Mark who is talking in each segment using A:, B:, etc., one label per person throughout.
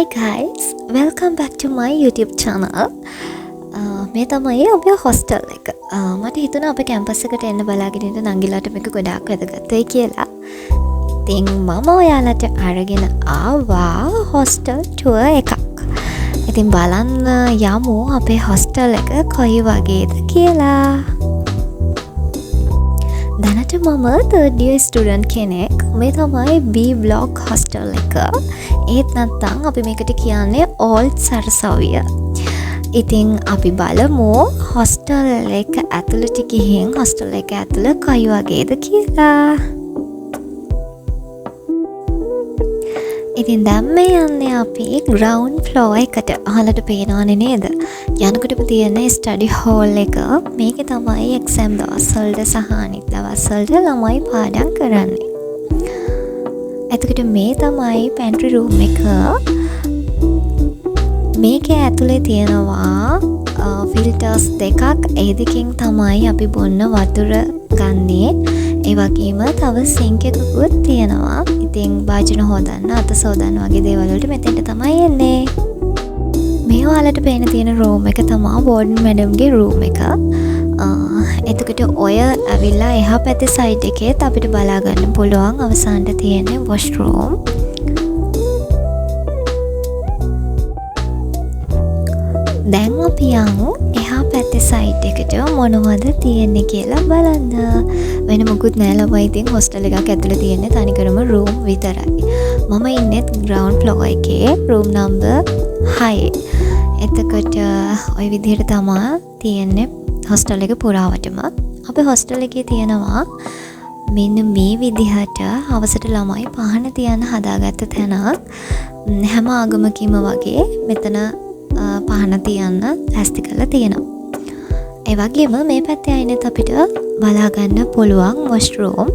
A: Hi guys, welcome back to my YouTube channel. මේ තමයි අපේ hostel එක. මට හිතුණා අපේ campus එකට එන්න බලාගෙන ඉන්න නංගිලාට මේක ගොඩාක් වැදගත් වෙයි කියලා. ඉතින් මම ඔයාලට අරගෙන ආවා hostel tour එකක්. ඉතින් බලන්න යමු අපේ hostel එක කොයි වගේද කියලා. දැනට මම third year student කෙනෙක්. මේ තමයි B block hostel එක. ඒත් නැත්තම් අපි මේකට කියන්නේ old සරසවිය. ඉතින් අපි බලමු hostel එක ඇතුළට ගිහින් hostel එක ඇතුළ කොයි වගේද කියලා. ඉතින් දැන් මේ යන්නේ අපි ground floor එකට. අහලට පේනවනේ නේද? යනකොටම තියෙන study hall එක. මේකේ තමයි exam දවස් වලට සහ අනිත් දවස් වලට ළමයි පාඩම් කරන්නේ. එතකොට මේ තමයි pantry room එක. මේකේ ඇතුලේ තියෙනවා ෆිල්ටර්ස් දෙකක්. ඒ දෙකෙන් තමයි අපි බොන්න වතුර ගන්නේ. ඒ වගේම තව සිංක් එකකුත් තියෙනවා. ඉතින් භාජන හොදන්න, අත සෝදන්න වගේ දේවල් වලට මෙතෙන්ට තමයි එන්නේ. මේ ඔයාලට පේන තියෙන රූම් එක තමයි වෝඩන් මැඩම්ගේ රූම් එක. එතකොට ඔය ඇවිල්ලා එහා පැත්තේ සයිඩ් එකේත් අපිට බලා ගන්න පුළුවන් අවසානට තියෙන වොෂ්රූම්. දැන් අපි යමු එහා පැත්තේ සයිඩ් එකට මොනවද තියෙන්නේ කියලා බලන්න. වෙන මොකුත් නෑ ළමයි. ඉතින් හොස්ටල් එකක් ඇතුලේ තියෙන්නේ තනිකරම රූම් විතරයි. මම ඉන්නේ ග්‍රවුන්ඩ් ෆ්ලෝර් එකේ රූම් නම්බර් 6. එතකොට ওই විදිහට තමයි තියෙන්නේ හොස්ටල් එක පුරාවටම. අපේ හොස්ටල් එකේ තියෙනවා මෙන්න මේ විදිහට හවසට ළමයි පහන තියන්න හදාගත්ත තැනක්. හැම ආගමකින්ම වගේ මෙතන පහන තියන්න ලෑස්ති කරලා තියෙනවා. ඒ වගේම මේ පැත්තේ ආයෙත් අපිට බලා ගන්න පුළුවන් වොෂ්රූම්.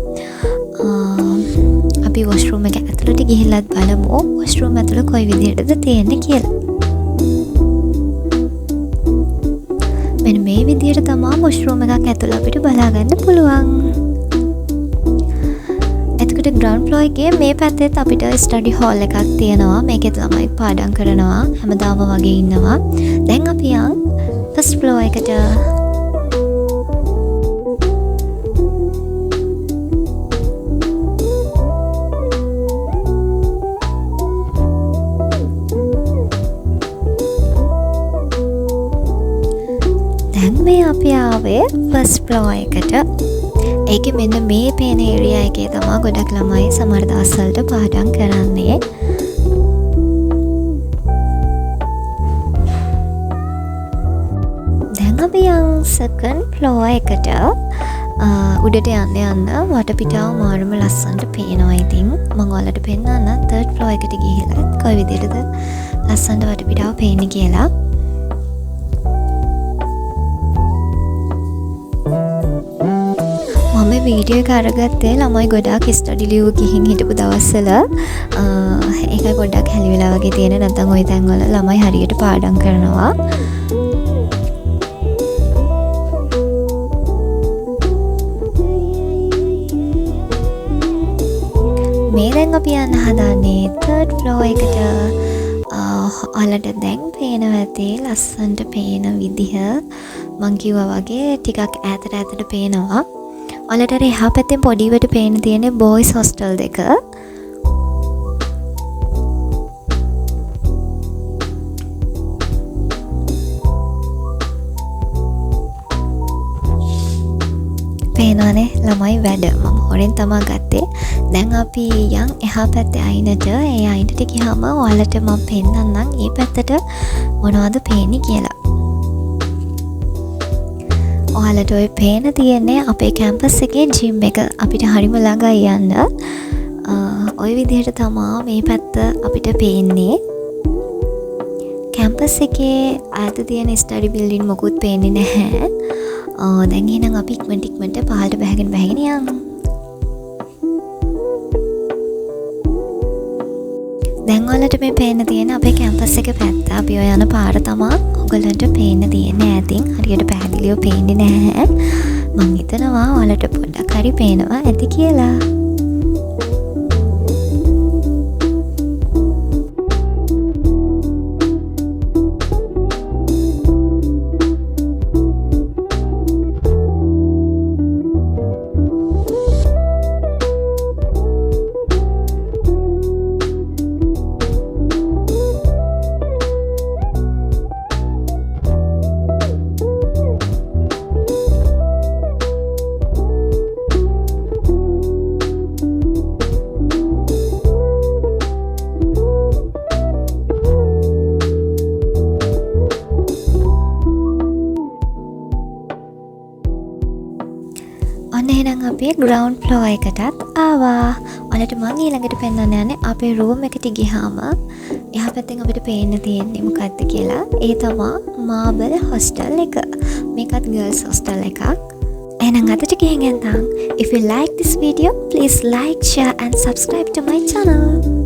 A: අපි වොෂ්රූම් එක ඇතුළට ගිහිල්ලත් බලමු වොෂ්රූම් ඇතුළ කොයි විදිහටද තියෙන්නේ කියලා. මෙන්න මේ විදිහට තමයි වොෂ්රූම් එකක් ඇතුළ අපිට බලා ගන්න පුළුවන්. එතකොට ග්‍රවුන්ඩ් ෆ්ලෝර් එකේ මේ පැත්තෙත් අපිට ස්ටඩි හෝල් එකක් තියෙනවා. මේකෙත් ළමයි පාඩම් කරනවා. හැමදාම වගේ ඉන්නවා. දැන් අපි යන් ෆස්ට් ෆ්ලෝර් එකට. දැන් මේ අපි ආවේ ෆස්ට් ෆ්ලෝර් එකට. ඒකේ මෙන්න මේ පේන ඒරියා එකේ තමයි ගොඩක් ළමයි සමහර දවස්වලට පාඩම් කරන්නේ. දැන් අපි යන් සෙකන්ඩ් ෆ්ලෝර් එකට. උඩට යන්න වටපිටාව මාරුම ලස්සනට පේනවා. ඉතින් මම ඔයාලට පෙන්නන්න තර්ඩ් ෆ්ලෝර් එකට ගිහිල්ලා කොයි විදිහටද ලස්සනට වටපිටාව පේන්නේ කියලා. මම වීඩියෝ එක අරගත්තේ ළමයි ගොඩාක් ස්ටඩි ලීව් ගිහින් හිටපු දවස්වල. ඒකයි ගොඩක් හැලි වෙලා වගේ තියෙන. නැත්නම් ওই තැන්වල ළමයි හරියට පාඩම් කරනවා. මේ දැන් අපි යන්න හදාන්නේ තර්ඩ් ෆ්ලෝර් එකට. ඔයාලට දැන් පේනවා ඇති ලස්සනට පේන විදිහ. මං කිව්වා වගේ ටිකක් ඈතට පේනවා. ඔයාලට එහා පැත්තෙන් පොඩිවට පේන තියෙන බොයිස් හොස්ටල් දෙක. පේනවනේ ළමයි වැඩ. මම හොරෙන් තමයි ගත්තේ. දැන් අපි යන් එහා පැත්තේ අයිනට. ඒ අයිනට ගියාම ඔයාලට මම පෙන්නන්නම් මේ පැත්තට මොනවද පේන්නේ කියලා. ඔයාලට ඔය පේන තියෙන්නේ අපේ කැම්පස් එකේ ජිම් එක. අපිට හරිම ළඟයි යන්න. ඔය විදිහට තමයි මේ පැත්ත අපිට පේන්නේ. කැම්පස් එකේ ඈත තියෙන ස්ටඩි බිල්ඩින් මොකුත් පේන්නේ නැහැ. දැන් එහෙනම් අපි ඉක්මනට පහළට බහගෙන යමු. දැන් ඔයාලට මේ පේන්න තියෙන අපේ කැම්පස් එකේ පැත්ත. අපි ඔය යන පාර තමයි ඔයගලන්ට පේන්න තියෙන්නේ ඈතින්. හරියට පැහැදිලිව පේන්නේ නැහැ. මං හිතනවා ඔයාලට පොඩ්ඩක් හරි පේනවා ඇති කියලා. ඔන්න එහෙනම් අපි ග්‍රවුන්ඩ් ෆ්ලෝර් එකටත් ආවා. ඔයාලට මම ඊළඟට පෙන්වන්න යන්නේ අපේ රූම් එකට ගියාම එහා පැත්තෙන් අපිට පේන්න තියෙන්නේ මොකක්ද කියලා. ඒ තමයි මාබල් හොස්ටල් එක. මේකත් ගර්ල්ස් හොස්ටල් එකක්. එහෙනම් අදට ගිහින් යන්න. If you like this video, please like, share and subscribe to my channel.